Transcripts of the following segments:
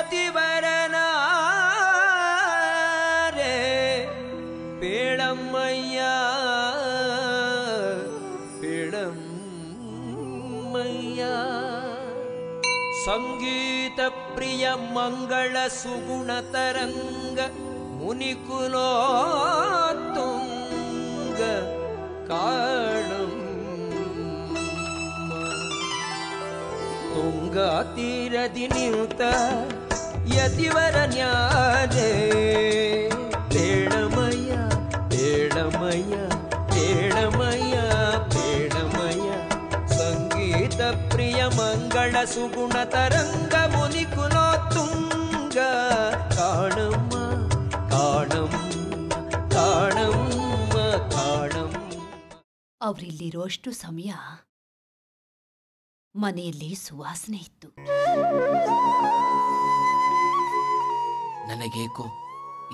ಯತಿವರನಾರೆ ಪೇಳಮ್ಮಯ್ಯ ಪೇಳಮ್ಮಯ್ಯ ಸಂಗೀತ ಪ್ರಿಯ ಮಂಗಳ ಸುಗುಣ ತರಂಗ ಮುನಿಕುಲೋತ್ತುಂಗ ಕಾಣಮ್ಮ ತುಂಗ ತೀರದಿ ನಿಂತ ಯತಿವರನ್ಯಾರೆ ಪೇಳಮಯ್ಯ ಪೇಳಮಯ್ಯ ಪೇಳಮಯ್ಯ ಪೇಳಮಯ್ಯ ಸಂಗೀತ ಪ್ರಿಯ ಮಂಗಳ ಸುಗುಣ ತರಂಗ ಮುನಿಕುಲೋತ್ತುಂಗ ಕಾಣಮ್ಮ ಕಾಣಮ್ಮ ಕಾಣಮ್ಮ ಕಾಣಮ್ಮ. ಅವರಿಲ್ಲಿರೋಷ್ಟು ಸಮಯ ಮನೆಯಲ್ಲಿ ಸುವಾಸನೆ ಇತ್ತು. ನನಗೇಕೋ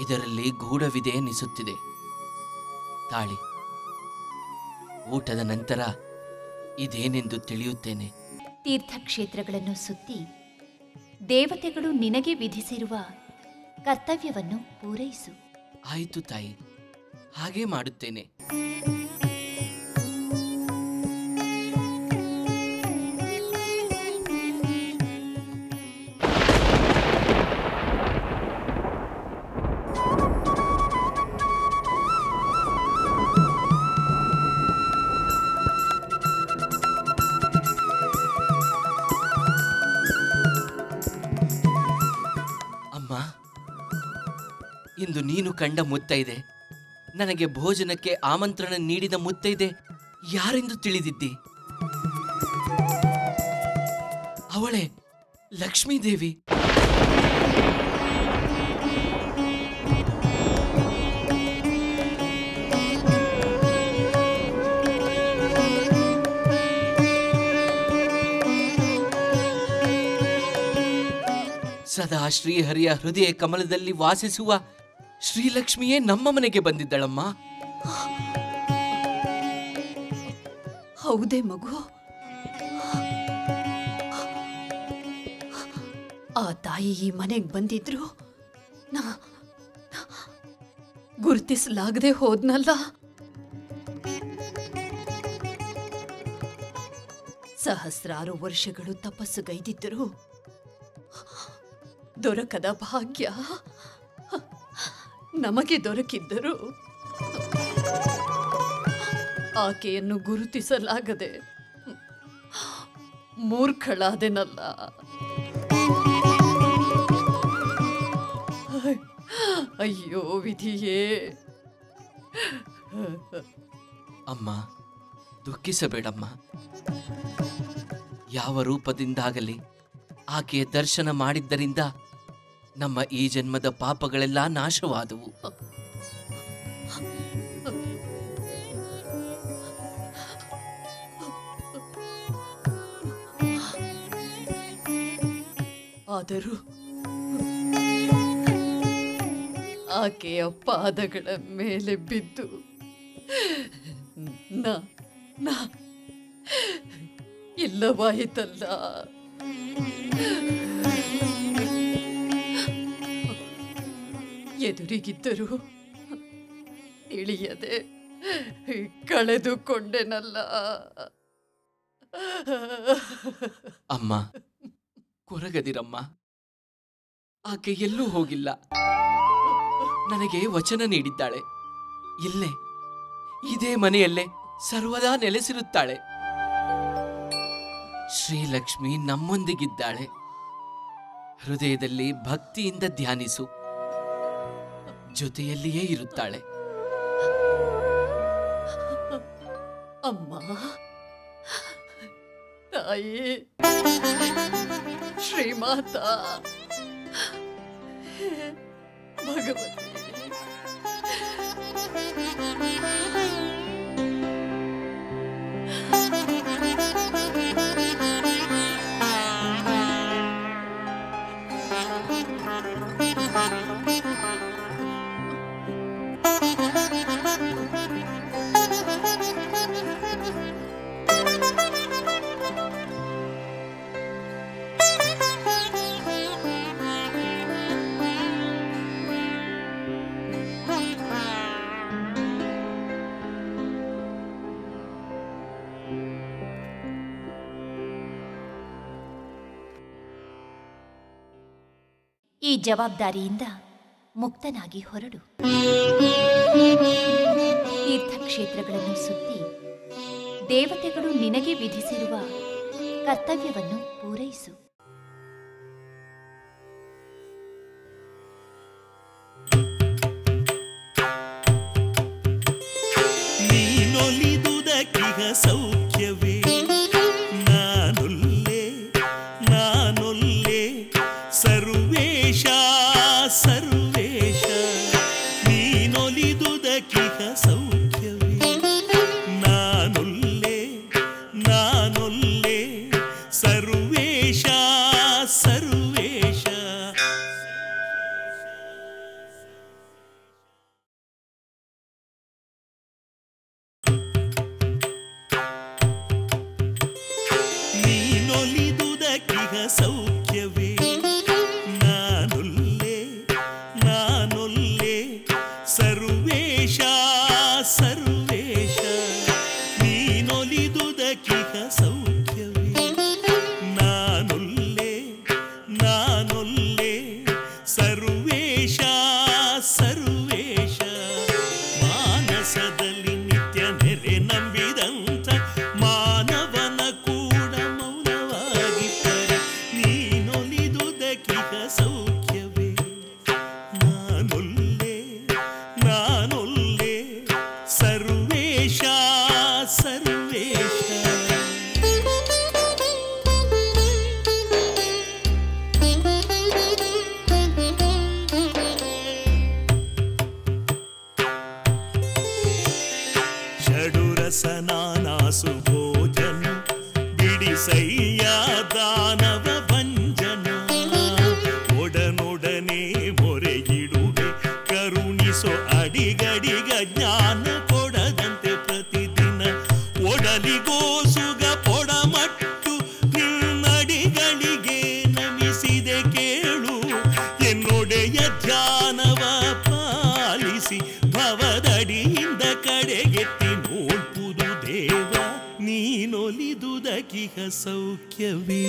ಇದರಲ್ಲಿ ಗೂಢವಿದೆ ಎನಿಸುತ್ತಿದೆ. ತಾಳಿ, ಊಟದ ನಂತರ ಇದೇನೆಂದು ತಿಳಿಯುತ್ತೇನೆ. ತೀರ್ಥಕ್ಷೇತ್ರಗಳನ್ನು ಸುತ್ತಿ ದೇವತೆಗಳು ನಿನಗೆ ವಿಧಿಸಿರುವ ಕರ್ತವ್ಯವನ್ನು ಪೂರೈಸು. ಆಯಿತು ತಾಯಿ, ಹಾಗೇ ಮಾಡುತ್ತೇನೆ. ಇಂದು ನೀನು ಕಂಡ ಮುತ್ತೈದೆ, ನನಗೆ ಭೋಜನಕ್ಕೆ ಆಮಂತ್ರಣ ನೀಡಿದ ಮುತ್ತೈದೆ ಯಾರೆಂದು ತಿಳಿದಿದ್ದಿ? ಅವಳೇ ಲಕ್ಷ್ಮೀದೇವಿ. ಸದಾ ಶ್ರೀಹರಿಯ ಹೃದಯ ಕಮಲದಲ್ಲಿ ವಾಸಿಸುವ ಶ್ರೀಲಕ್ಷ್ಮಿಯೇ ನಮ್ಮ ಮನೆಗೆ ಬಂದಿದ್ದಳಮ್ಮ. ಹೌದೇ ಮಗು? ಆ ತಾಯಿ ಈ ಮನೆಗೆ ಬಂದಿದ್ರು ನಾ ಗುರುತಿಸಲಾಗದೆ ಹೋದ್ನಲ್ಲ. ಸಹಸ್ರಾರು ವರ್ಷಗಳು ತಪಸ್ಸುಗೈದಿದ್ದರು ದೊರಕದ ಭಾಗ್ಯ ನಮಗೆ ದೊರಕಿದ್ದರು ಆಕೆಯನ್ನು ಗುರುತಿಸಲಾಗದೆ ಮೂರ್ಖಳಾದೆನಲ್ಲ. ಅಯ್ಯೋ ವಿಧಿಯೇ. ಅಮ್ಮ, ದುಃಖಿಸಬೇಡಮ್ಮ. ಯಾವ ರೂಪದಿಂದಾಗಲಿ ಆಕೆಯ ದರ್ಶನ ಮಾಡಿದ್ದರಿಂದ ನಮ್ಮ ಈ ಜನ್ಮದ ಪಾಪಗಳೆಲ್ಲ ನಾಶವಾದವು. ಆದರೂ ಆಕೆಯ ಪಾದಗಳ ಮೇಲೆ ಬಿದ್ದು ನಾ ಇಲ್ಲವಾಯಿತಲ್ಲ. ಎದುರಿಗಿದ್ದರೂ ತಿಳಿಯದೆ ಕಳೆದುಕೊಂಡೆನಲ್ಲ. ಅಮ್ಮ, ಕೊರಗದಿರಮ್ಮ. ಆಕೆ ಎಲ್ಲೂ ಹೋಗಿಲ್ಲ. ನನಗೆ ವಚನ ನೀಡಿದ್ದಾಳೆ. ಇಲ್ಲೇ ಇದೇ ಮನೆಯಲ್ಲೇ ಸರ್ವದಾ ನೆಲೆಸಿರುತ್ತಾಳೆ. ಶ್ರೀಲಕ್ಷ್ಮಿ ನಮ್ಮೊಂದಿಗಿದ್ದಾಳೆ. ಹೃದಯದಲ್ಲಿ ಭಕ್ತಿಯಿಂದ ಧ್ಯಾನಿಸು, ಜೊತೆಯಲ್ಲಿಯೇ ಇರುತ್ತಾಳೆ. ಅಮ್ಮ, ತಾಯಿ, ಶ್ರೀಮಾತಾ, ಭಗವತಿ, ಈ ಜವಾಬ್ದಾರಿಯಿಂದ ಮುಕ್ತನಾಗಿ ಹೊರಡು. ತೀರ್ಥಕ್ಷೇತ್ರಗಳನ್ನು ಸುತ್ತಿ ದೇವತೆಗಳು ನಿನಗೆ ವಿಧಿಸಿರುವ ಕರ್ತವ್ಯವನ್ನು ಪೂರೈಸು. ನೀನೊಲಿದುದಕ್ಕಿಹ ಸೌಖ್ಯವೇ, ನಾನೊಲ್ಲೆ ನಾನೊಲ್ಲೆ ಸರ್ವೇಶ ಸರ್ವೇಶ. ನೀನೊಲಿದುದಕ್ಕಿಹ ಸೌಖ್ಯವೇ, ನಾನೊಲ್ಲೆ ನಾನೊಲ್ಲೆ ಸರ್ವೇಶ ಸರ್ವೇಶ. ನೀನೊಲಿದುದಕ್ಕಿಹ ಸೌಖ್ಯವೇ, ನಾನೊಲ್ಲೆ ನಾನೊಲ್ಲೆ ಸರ್ವೇಶ ಸರ್ವೇಶ. ನೀನೊಲಿದುದಕ್ಕಿಹ ಸೌಖ್ಯವೇ, ನಾನೊಲ್ಲೆ ನಾನೊಲ್ಲೆ ಸರ್ವೇಶ ಸರ್ವೇಶ. ಮಾನಸದಲ್ಲಿ ನಿತ್ಯ ನೆರೆ ನಂಬಿದಂತ ಮಾನವನ ಕೂಡ ಮೌನವಾಗಿದ್ದರೆ ನೀನೊಲಿದುದಕ್ಕಿಹ ಸೌಖ್ಯವೇ, ನಾನೊಲ್ಲೆ ನಾನೊಲ್ಲೆ ಸರ್ವೇಶ ಸರ್ವೇಶ. ಷಡುರಸನಾನಾಸು ಭೋಜನ ಬಿಡಿಸಯ್ಯ ದಾನವ ಭಂಜನ. ಒಡನೊಡನೆ ಮೊರೆಗಿಡುವೆ ಕರುಣಿಸೋ ಅಡಿಗಡಿಗ ಜ್ಞಾನ ಕೊಡದಂತೆ ಪ್ರತಿದಿನ. ಒಡಲಿಗೋಸುಗ ಪೊಡಮಟ್ಟು ನಿನ್ನಡಿಗಳಿಗೆ ನಮಿಸಿದೆ ಕೇಳು. ಎನ್ನೊಡೆಯ ಧ್ಯಾನವ ಪಾಲಿಸಿ ಭವದಡಿಯಿಂದ ಕಡೆಗೆತ್ತಿ ನೋಡ್ಪುದು ದೇವ. ನೀನೊಲಿದುದಕ್ಕಿಹ ಸೌಖ್ಯವೇ.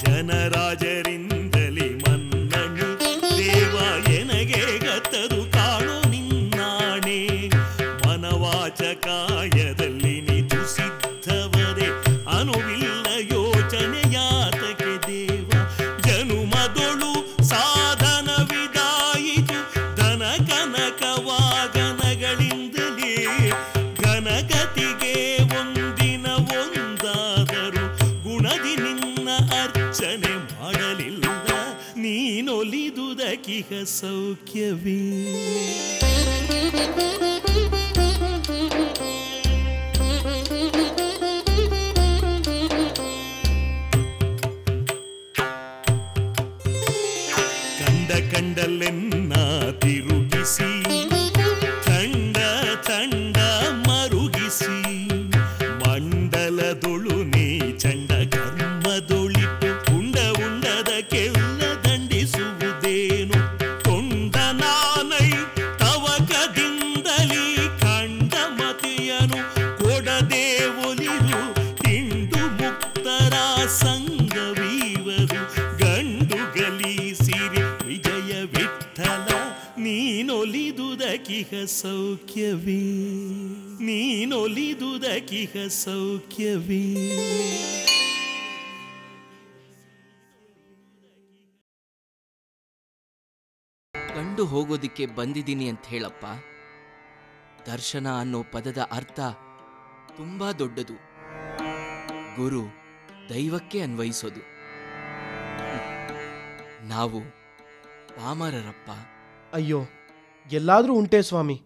ಜನರಾಜರಿಂದಲೇ ಮನ್ನಣೆ ದೇವ ಎನಗೆ ಗತ್ತದು ಕಾಣೋ ನಿನ್ನಾಣೆ. ಮನವಾಚಕಾಯದಲ್ಲಿ ನಿಜು ಸಿದ್ಧವರೆ ಅನುವಿಲ್ಲ ಯೋಚನೆಯಾತಕೆ ದೇವ. ಜನುಮದೊಳು ಸಾಧನವಿದಾಯಿತು ಧನ ಕನಕ ವಾಗನಗಳಿಂದಲೇ. ಘನಗತಿಗೆ ಒಂದಿನ ಒಂದಾದರೂ ಗುಣದಿ ನಿನ್ನ ಅರ್ಚನೆ ಮಾಡಲಿಲ್ಲ. ನೀನೊಲಿದುದಕ್ಕಿಹ ಸೌಖ್ಯವೇ. ಕಂಡ ಕಂಡಲ್ಲೆನ್ನ ತಿರುಗಿಸಿ ಚಂಡ ಚಂಡ ಮರುಗಿಸಿ. ಮಂಡಲದೊಳು ನೀ ಚಂಡ ಕರ್ಮದೊಳಿತು ಉಂಡ ಉಂಡದಕ್ಕೆಲ್ಲ ದಂಡಿಸುವುದೇನು. ಕೊಂಡ ನಾನೈ ತವಕದಿಂದಲೀ ಕಂಡ ಮತಿಯನು ಕೊಡದೆ ಒಲಿದು. ಹಿಂಡು ಮುಕ್ತರ ಸಂಗವೀವರು ಗಂಡು ಗಲೀಸಿರಿ ವಿಜಯ ವಿಠಲ. ನೀನೊಲಿದುದಕ್ಕಿಹ ಸೌಖ್ಯವೇ, ನೀನೊಲಿದುದಕ್ಕಿಹ ಸೌಖ್ಯವೇ. ಗಂಡು ಹೋಗೋದಿಕ್ಕೆ ಬಂದಿದ್ದೀನಿ ಅಂತ ಹೇಳಪ್ಪ. ದರ್ಶನ ಅನ್ನೋ ಪದದ ಅರ್ಥ ತುಂಬಾ ದೊಡ್ಡದು. ಗುರು ದೈವಕ್ಕೆ ಅನ್ವಯಿಸೋದು. ನಾವು ಪಾಮರರಪ್ಪ. ಅಯ್ಯೋ, ಎಲ್ಲಾದ್ರೂ ಉಂಟೆ ಸ್ವಾಮಿ.